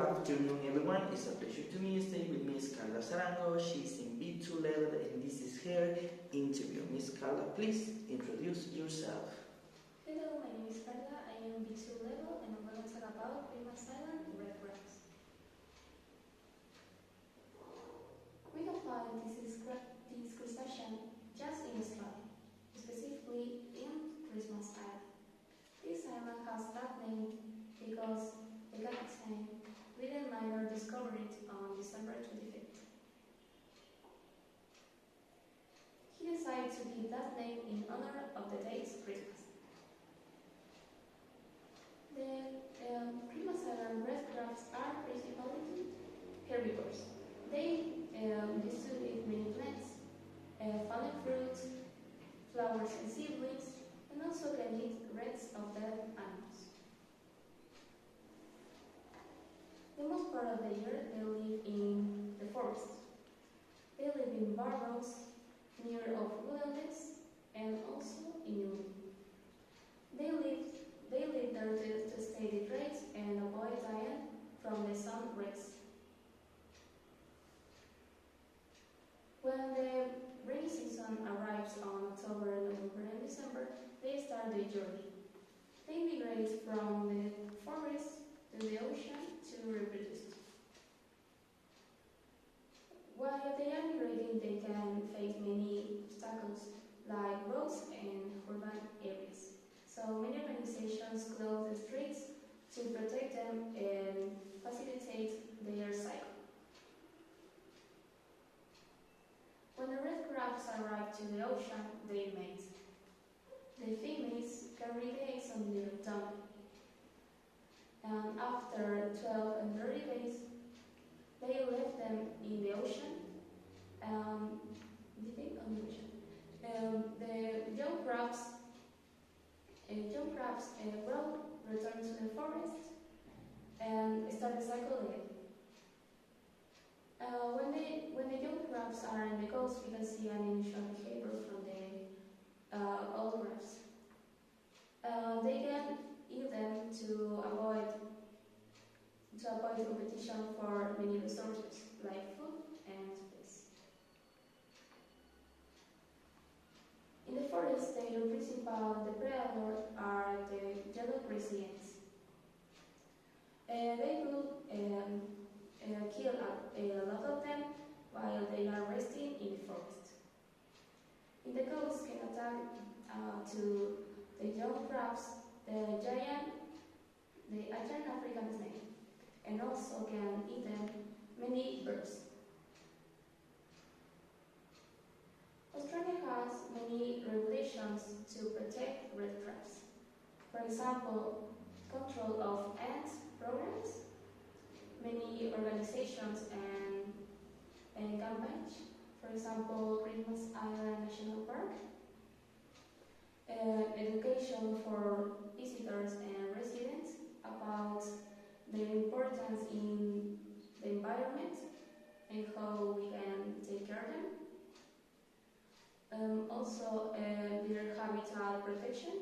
afternoon, everyone. It's a pleasure to me stay with Miss Karla Sarango. She's in B2 level and this is her interview. Miss Karla, please introduce yourself. Hello, my name is Karla. I am B2 level and I'm going to talk about Christmas Island red crabs. We can find this crustacean just in Australia, specifically in Christmas Island. This island has that name because the captain, William Miner, discovered it on December 25th. He decided to give that name in honor of the date's Christmas. The Christmas Island red crabs are principally herbivores. They used to eat many plants, fallen fruits, flowers and seedlings, and also can eat rest of dead animals. The most part of the year they live in the forest. They live in burrows, near of wilderness, and also in wood. They live there to stay hydrated and avoid dying from the sun rays. When the rainy season arrives on October, November, and December, they start their journey. They migrate from the forest to the ocean to reproduce. While they are migrating, they can face many obstacles like roads and urban areas. So many organizations close the streets to protect them and facilitate their cycle. When the red crabs arrive to the ocean, they mate. The females carry the eggs on their tummy. And after 12 and 30 days, they leave them in the ocean. The young crabs will return to the forest and start the cycle again. When the young crabs are in the coast, we can see an initial behavior from the old crabs. They can eat them to avoid competition for many resources like food and space. In the forest, their principal predators are the yellow crazy ants. They will kill a lot of them while they are resting in the forest. In the coast, can attack to the young crabs, the giant African snake, and also can eat them many birds. Australia has many regulations to protect red crabs. For example, control of ant programs, many organizations and campaigns. For example, Christmas Island National Park, education for visitors and residents about their importance in the environment and how we can take care of them. Also, their habitat protection.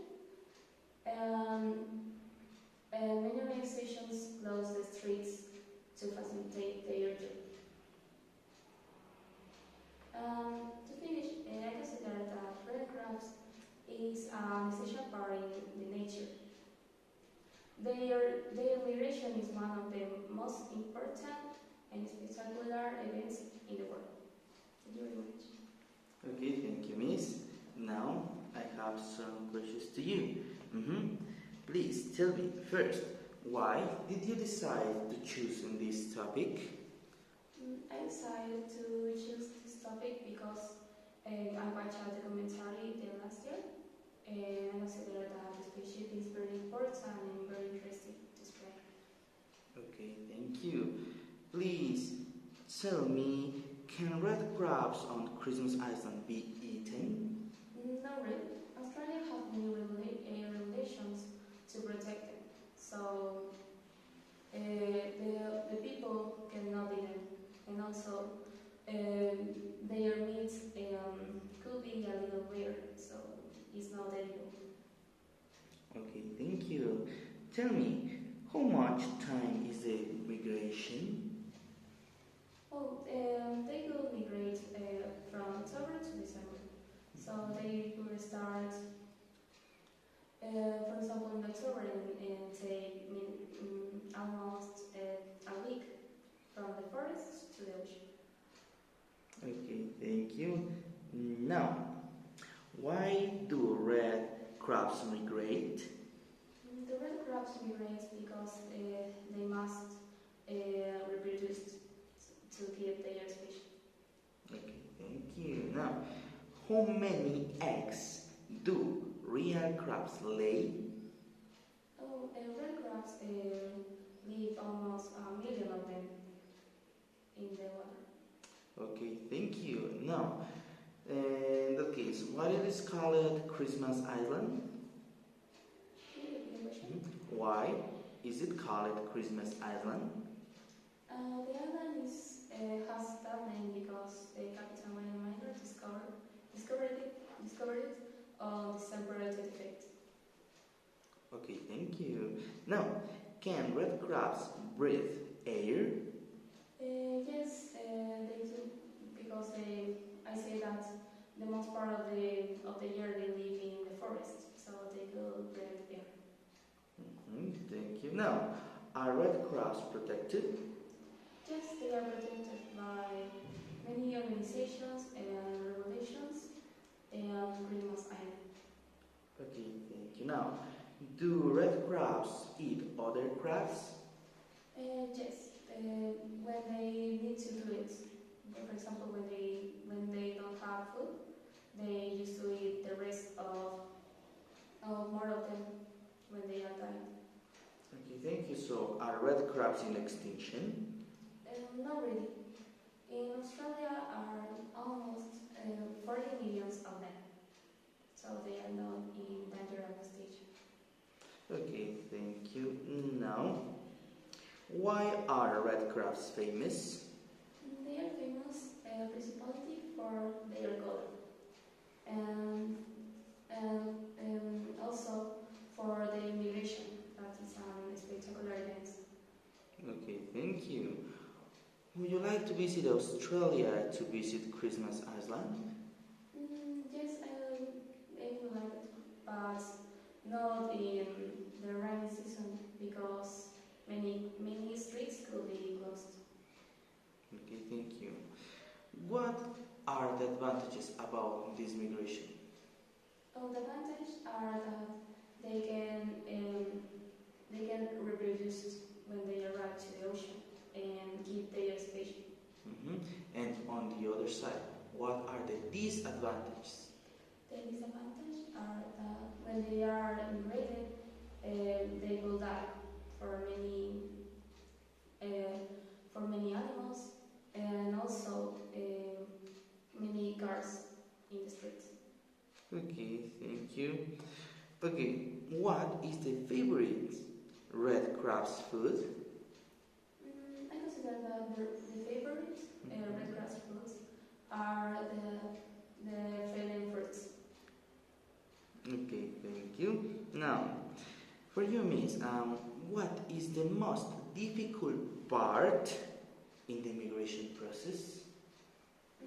Many organizations close the streets to facilitate their job. To finish, I consider that red crabs is an essential part in the nature. Their migration is one of the most important and spectacular events in the world. Thank you very much. Okay, thank you, Miss. Now I have some questions to you. Please tell me first, why did you decide to choose in this topic? I decided to choose this topic because I watched a documentary last year and I consider that the species is very important and very interesting to spread. Okay, thank you. Please tell me, can red crabs on Christmas Island be eaten? No, really. Australia has many regulations to protect them. So the people cannot eat them. And also their meat could be a little weird, so it's not edible. Okay, thank you. Tell me, how much time is the migration? ocean. Okay, thank you. Now, why do red crabs migrate? The red crabs migrate because they must reproduce to keep their species. Okay, thank you. Now, how many eggs do real crabs lay? Oh, red crabs live almost 1 million of them in the water. Okay, thank you. Now, in that case, why it is called Christmas Island? Can you repeat the question? Why is it called Christmas Island? The island has that name because the Captain Miner discovered it on December 25th. Okay, thank you. Now, can red crabs breathe air? Yes, they do because I say that the most part of the year they live in the forest, so they could breathe air. Thank you. Now, are red crabs protected? Yes, they are protected by many organizations and regulations and Christmas Island. Okay, thank you. Now, do red crabs eat other crabs? Yes, when they need to do it. For example, when they don't have food, they used to eat the rest of more of them when they are dying. Okay, thank you. So, are red crabs in extinction? Not really. In Australia are almost 40 millions of them, so they are not in danger of extinction. Okay, thank you. Now, why are red crabs famous? They are famous principally for their color and also for the migration. That is a spectacular event. Okay, thank you. Would you like to visit Australia to visit Christmas Island? Yes, I would like it, but not in the rainy season because many streets could be closed. Okay, thank you. What are the advantages about this migration? Oh, the advantages are that they can reproduce when they arrive to the ocean and keep their species. And on the other side, what are the disadvantages? The disadvantages are that when they are migrated, they will die for many animals and also many cars in the streets. Okay, thank you. Okay, what is the favorite red crab's food? I consider that the favorite red grass foods are the failing fruits. Okay, thank you. Now, for you, Miss, what is the most difficult part in the migration process? I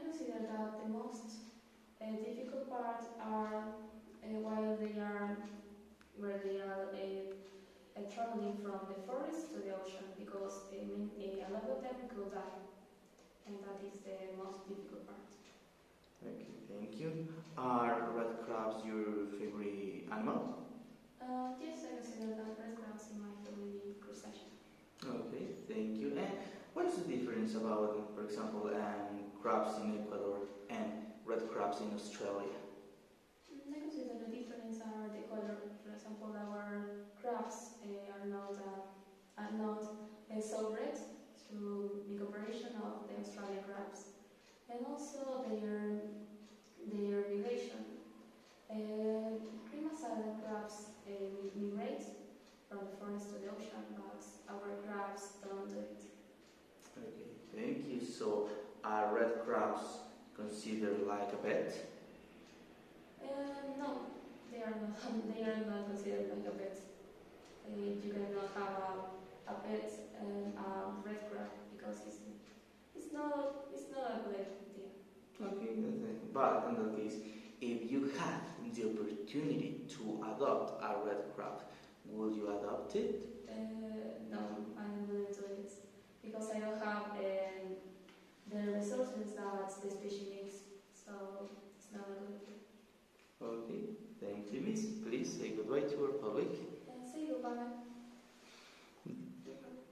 consider that the most difficult part are while they are where they are traveling from the forest to the ocean because a lot of them could die, and that is the most difficult part. Okay, thank you. Are red crabs your favorite animal? Yes, I consider that red crabs in my favorite crustacean. Okay, thank you. And what is the difference about, for example, crabs in Ecuador and red crabs in Australia? I consider the difference are the color. For example, our crabs are not so red through the cooperation of the Australian crabs, and also their migration. Cream asylum crabs migrate from the forest to the ocean, but our crabs don't do it. Okay, thank you. So, are red crabs considered like a pet? No, they are not. They are not considered like a pet. You cannot have a pet a red crab because it's not a good idea. Okay, but in that case, if you had the opportunity to adopt a red crab, would you adopt it? No, I wouldn't do it because I don't have Miss, please say goodbye to our public. Say goodbye.